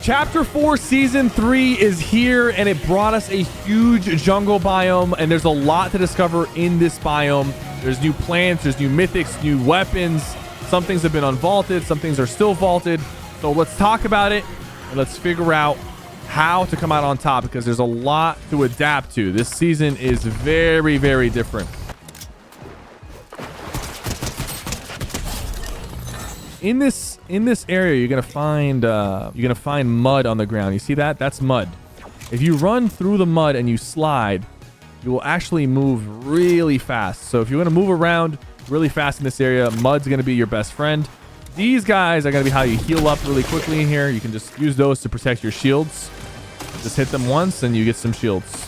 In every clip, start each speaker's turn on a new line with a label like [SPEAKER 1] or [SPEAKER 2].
[SPEAKER 1] Chapter 4 Season 3 is here, and it brought us a huge jungle biome, and there's a lot to discover in this biome. There's new plants, there's new mythics, new weapons. Some things have been unvaulted, some things are still vaulted. So let's talk about it, and let's figure out how to come out on top, because there's a lot to adapt to. This season is very, very different. In this area, you're gonna find mud on the ground. You see that? That's mud. If you run through the mud and you slide, you will actually move really fast. So if you want to move around really fast in this area, mud's gonna be your best friend. These guys are gonna be how you heal up really quickly in here. You can just use those to protect your shields. Just hit them once and you get some shields.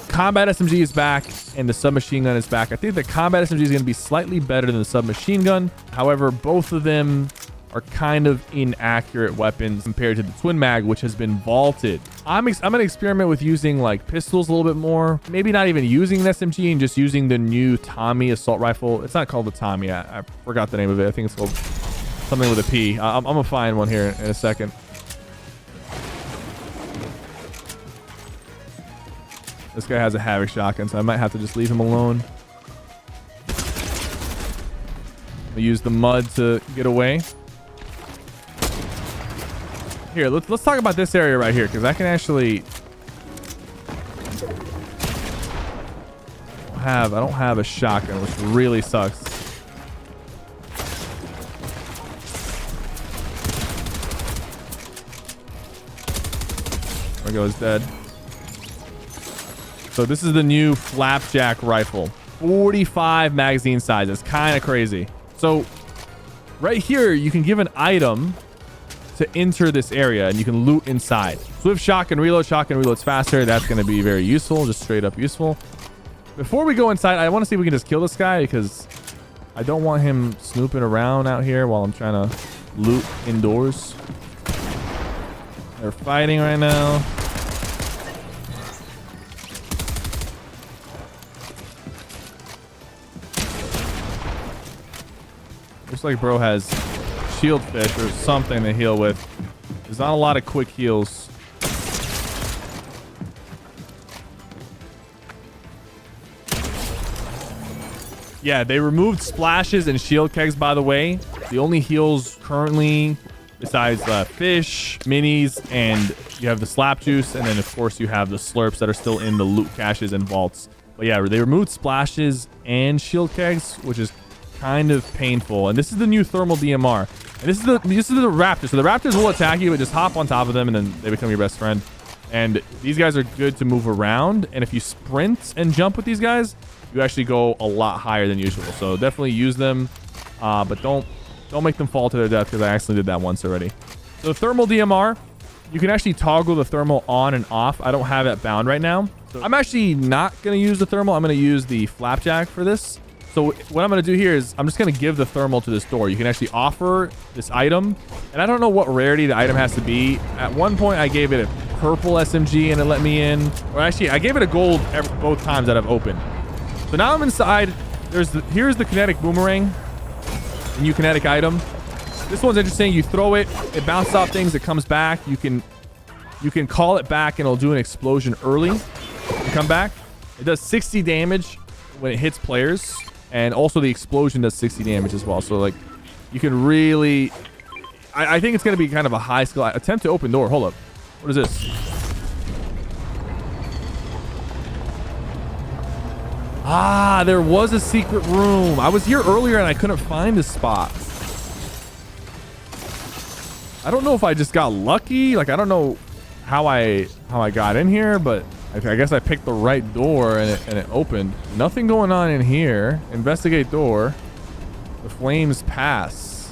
[SPEAKER 1] Combat SMG is back and the submachine gun is back. I think the combat SMG is going to be slightly better than the submachine gun. However, both of them are kind of inaccurate weapons compared to the twin mag, which has been vaulted. I'm going to experiment with using like pistols a little bit more. Maybe not even using an SMG and just using the new Tommy assault rifle. It's not called the Tommy. I forgot the name of it. I think it's called something with a P. I'm going to find one here in a second. This guy has a Havoc shotgun, so I might have to just leave him alone. I'll use the mud to get away. Here, let's talk about this area right here, because I can actually... I don't have a shotgun, which really sucks. There goes dead. So this is the new flapjack rifle. 45 magazine size. It's kind of crazy. So right here, you can give an item to enter this area and you can loot inside. Swift shotgun reload's faster. That's going to be very useful, just straight up useful. Before we go inside, I want to see if we can just kill this guy, because I don't want him snooping around out here while I'm trying to loot indoors. They're fighting right now. Looks like bro has shield fish or something to heal with. There's not a lot of quick heals. Yeah, they removed splashes and shield kegs, by the way. The only heals currently, besides fish, minis, and you have the slap juice, and then of course you have the slurps that are still in the loot caches and vaults. But yeah, they removed splashes and shield kegs, which is kind of painful. And this is the new thermal DMR, and this is the raptors. So the raptors will attack you, but just hop on top of them and then they become your best friend. And these guys are good to move around, and if you sprint and jump with these guys, you actually go a lot higher than usual. So definitely use them, but don't make them fall to their death, because I actually did that once already. So the thermal DMR, you can actually toggle the thermal on and off. I don't have it bound right now, so I'm actually not going to use the thermal. I'm going to use the flapjack for this. So what I'm going to do here is I'm just going to give the thermal to this door. You can actually offer this item, and I don't know what rarity the item has to be. At one point, I gave it a purple SMG and it let me in. Or actually, I gave it a gold both times that I've opened. So now I'm inside. Here's the kinetic boomerang, the new kinetic item. This one's interesting. You throw it, it bounces off things, it comes back. You can call it back and it'll do an explosion early and come back. It does 60 damage when it hits players. And also the explosion does 60 damage as well. So like you can really, I think it's going to be kind of a high skill. Attempt to open door. Hold up. What is this? Ah, there was a secret room. I was here earlier and I couldn't find this spot. I don't know if I just got lucky. Like, I don't know how I got in here, but I guess I picked the right door and it opened. Nothing going on in here. Investigate door. The flames pass.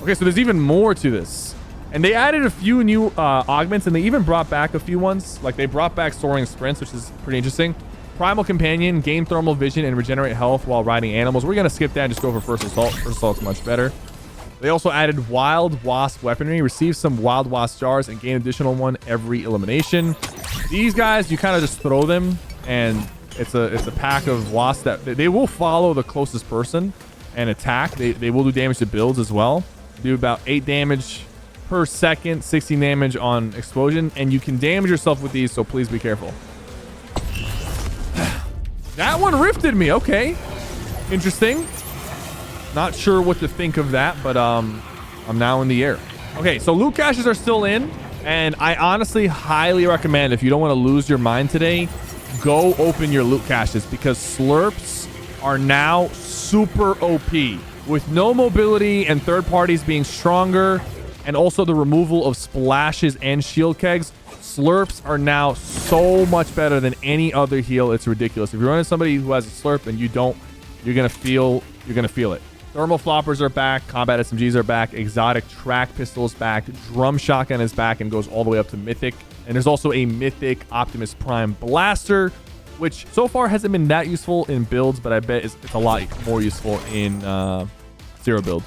[SPEAKER 1] Okay, so there's even more to this. And they added a few new augments, and they even brought back a few ones. Like they brought back soaring sprints, which is pretty interesting. Primal companion, gain thermal vision and regenerate health while riding animals. We're going to skip that and just go for first assault. First assault's much better. They also added wild wasp weaponry. Receive some wild wasp jars and gain additional one every elimination. These guys, you kind of just throw them, and it's a pack of wasps that they will follow the closest person and attack. They will do damage to builds as well. Do about 8 damage per second, 16 damage on explosion, and you can damage yourself with these, so please be careful. That one rifted me. Okay, interesting. Not sure what to think of that, but I'm now in the air. Okay, so loot caches are still in, and I honestly highly recommend, if you don't want to lose your mind today, go open your loot caches, because slurps are now super OP with no mobility and third parties being stronger, and also the removal of splashes and shield kegs. Slurps are now so much better than any other heal. It's ridiculous. If you're running somebody who has a slurp and you don't, you're gonna feel it. Thermal floppers are back, combat SMGs are back, exotic track pistol is back, drum shotgun is back and goes all the way up to mythic. And there's also a mythic Optimus Prime blaster, which so far hasn't been that useful in builds, but I bet it's a lot more useful in zero build.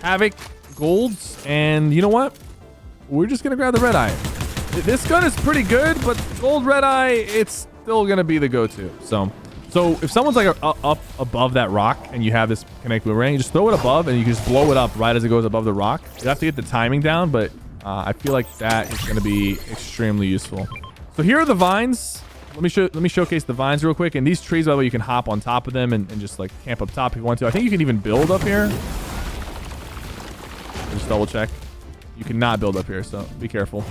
[SPEAKER 1] Havoc, golds, and you know what? We're just gonna grab the red eye. This gun is pretty good, but gold red eye, it's still gonna be the go-to. So if someone's like up above that rock and you have this connect boomerang, you just throw it above and you can just blow it up right as it goes above the rock. You have to get the timing down, but I feel like that is going to be extremely useful. So here are the vines. Let me showcase the vines real quick. And these trees, by the way, you can hop on top of them and just like camp up top if you want to. I think you can even build up here. Just double check. You cannot build up here, so be careful.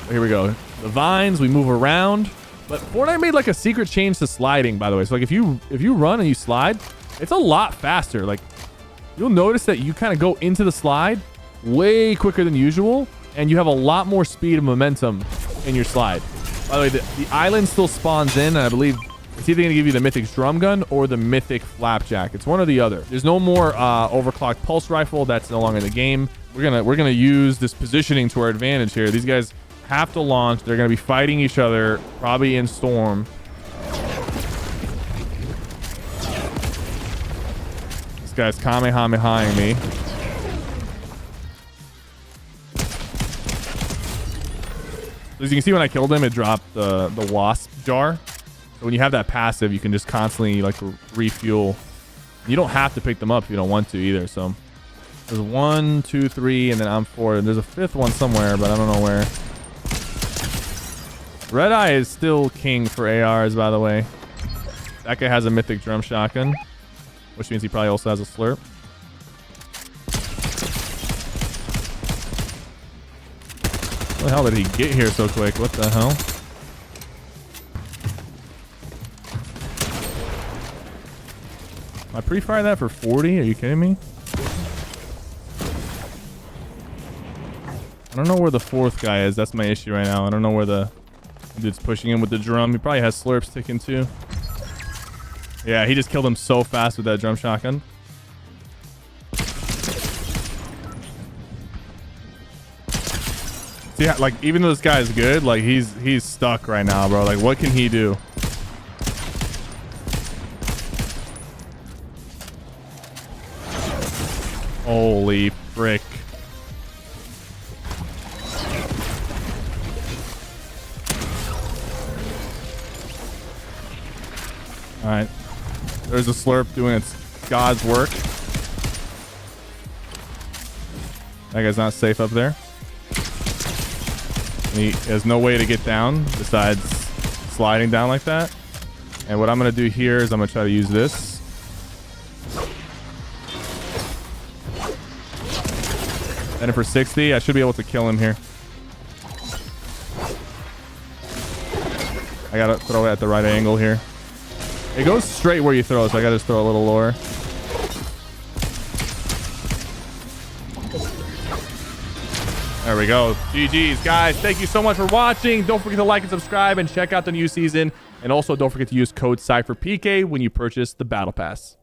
[SPEAKER 1] Here we go. The vines, we move around. But Fortnite made like a secret change to sliding, by the way. So like if you run and you slide, it's a lot faster. Like you'll notice that you kind of go into the slide way quicker than usual, and you have a lot more speed and momentum in your slide. By the way, the island still spawns in, and I believe it's either going to give you the mythic drum gun or the mythic flapjack. It's one or the other. There's no more overclocked pulse rifle. That's no longer in the game. We're gonna use this positioning to our advantage here. These guys have to launch. They're going to be fighting each other, probably in storm. This guy's kamehamehaing me. As you can see, when I killed him, it dropped the wasp jar. So when you have that passive, you can just constantly like refuel. You don't have to pick them up if you don't want to either. So there's 1, 2, 3, and then I'm 4. And there's a 5th one somewhere, but I don't know where. Red Eye is still king for ARs, by the way. That guy has a mythic drum shotgun, which means he probably also has a slurp. How the hell did he get here so quick? What the hell? I pre-fired that for 40? Are you kidding me? I don't know where the 4th guy is. That's my issue right now. I don't know where the dude's pushing him with the drum. He probably has slurps ticking too. Yeah, he just killed him so fast with that drum shotgun. See, like even though this guy is good, like he's stuck right now, bro. Like what can he do? Holy frick. All right, there's a slurp doing its God's work. That guy's not safe up there. He has no way to get down besides sliding down like that. And what I'm going to do here is I'm going to try to use this. And for 60, I should be able to kill him here. I got to throw it at the right angle here. It goes straight where you throw, so I got to just throw a little lower. There we go. GG's, guys. Thank you so much for watching. Don't forget to like and subscribe and check out the new season. And also don't forget to use code SypherPK when you purchase the Battle Pass.